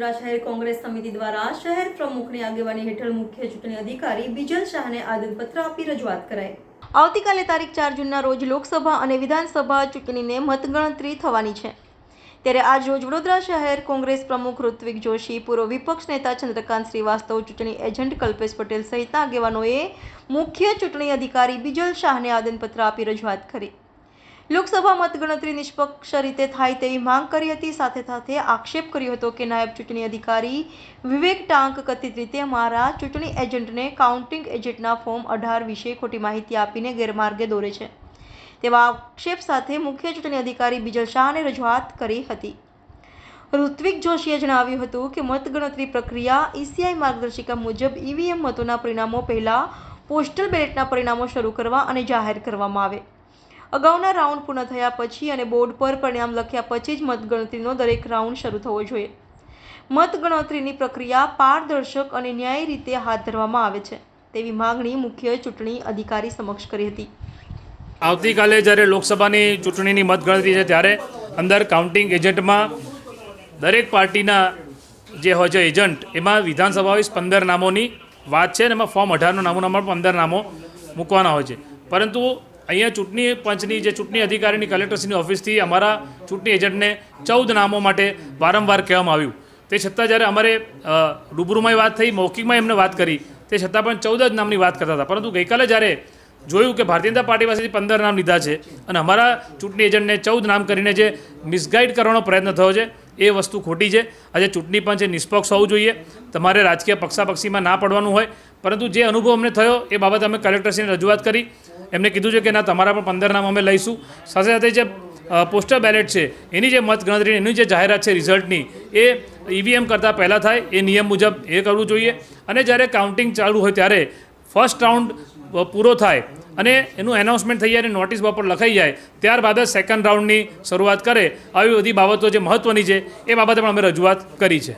વડોદરા શહેર કોંગ્રેસ સમિતિ દ્વારા શહેર પ્રમુખની આગેવાની હેઠળ મુખ્ય ચૂંટણી અધિકારી બિજલ શાહને આદનપત્ર આપી રજૂઆત કરાઈ। આવતીકાલે તારીખ 4 જૂનના રોજ લોકસભા અને વિધાનસભા ચૂંટણીને મતગણતરી થવાની છે, ત્યારે આજ રોજ વડોદરા શહેર કોંગ્રેસ પ્રમુખ ઋત્વિક જોશી, પૂર્વ વિપક્ષ નેતા ચંદ્રકાંત શ્રીવાસ્તવ, ચૂંટણી એજન્ટ કલ્પેશ પટેલ સહિતના આગેવાનોએ મુખ્ય ચૂંટણી અધિકારી બિજલ શાહને આદનપત્ર આપી રજૂઆત કરી। લોકસભા મતગણતરી નિષ્પક્ષ રીતે થાય તેવી માંગ કરી હતી। સાથે સાથે આક્ષેપ કર્યો હતો કે નાયબ ચૂંટણી અધિકારી વિવેક ટાંક કથિત રીતે અમારા ચૂંટણી એજન્ટને કાઉન્ટિંગ એજન્ટના ફોર્મ 18 વિશે ખોટી માહિતી આપીને ગેરમાર્ગે દોરે છે, તેવા આક્ષેપ સાથે મુખ્ય ચૂંટણી અધિકારી બિજલ શાહને રજૂઆત કરી હતી। ઋત્વિક જોશીએ જણાવ્યું હતું કે મતગણતરી પ્રક્રિયા ECI માર્ગદર્શિકા મુજબ EVM મતોના પરિણામો પહેલા પોસ્ટલ બેલેટના પરિણામો શરૂ કરવા અને જાહેર કરવામાં આવે। અગાઉના રાઉન્ડ પૂર્ણ થયા પછી અને બોર્ડ પર પરિણામ લખ્યા પછી જ મતગણતરીનો દરેક રાઉન્ડ શરૂ થવો જોઈએ। મતગણતરીની પ્રક્રિયા પારદર્શક અને ન્યાયી રીતે હાથ ધરવામાં આવે છે, તેવી માંગણી મુખ્ય ચૂંટણી અધિકારી સમક્ષ કરી હતી। આવતીકાલે જ્યારે લોકસભાની ચૂંટણીની મતગણતરી છે ત્યારે અંદર કાઉન્ટિંગ એજન્ટમાં દરેક પાર્ટીના જે હોય છે એજન્ટ, એમાં વિધાનસભા 15 નામોની વાત છે અને એમાં ફોર્મ 18નું નામોના 15 નામો મૂકવાના હોય છે, પરંતુ અહીંયા ચૂંટણી પંચની જે ચૂંટણી અધિકારીની કલેક્ટરશ્રીની ઓફિસથી અમારા ચૂંટણી એજન્ટને 14 નામો માટે વારંવાર કહેવામાં આવ્યું। તે છતાં જ્યારે અમારે રૂબરૂમાં વાત થઈ, મૌખિકમાં એમને વાત કરી, તે છતાં પણ 14 જ નામની વાત કરતા હતા, પરંતુ ગઈકાલે જ્યારે જોયું કે ભારતીય જનતા પાર્ટી પાસેથી 15 નામ લીધા છે અને અમારા ચૂંટણી એજન્ટને 14 નામ કરીને જે મિસગાઈડ કરવાનો પ્રયત્ન થયો છે, એ વસ્તુ ખોટી છે। આજે ચૂંટણી પંચ એ નિષ્પક્ષ હોવું જોઈએ, તમારે રાજકીય પક્ષાપક્ષીમાં ના પડવાનું હોય, પરંતુ જે અનુભવ અમને થયો એ બાબતે અમે કલેક્ટરશ્રીને રજૂઆત કરી। એમને કીધું છે કે ના, તમારા પણ 15 નામ અમે લઈશું। સાથે સાથે જે પોસ્ટલ બેલેટ છે એની જે મતગણતરી, એની જે જાહેરાત છે રિઝલ્ટની, એ EVM કરતાં પહેલાં થાય, એ નિયમ મુજબ એ કરવું જોઈએ। અને જ્યારે કાઉન્ટિંગ ચાલુ હોય ત્યારે ફર્સ્ટ રાઉન્ડ પૂરો થાય અને એનું એનાઉન્સમેન્ટ થઈ જાય અને નોટિસ બોર્ડ પર લખાઈ જાય, ત્યારબાદ જ સેકન્ડ રાઉન્ડની શરૂઆત કરે। આવી બધી બાબતો જે મહત્ત્વની છે એ બાબતે પણ અમે રજૂઆત કરી છે।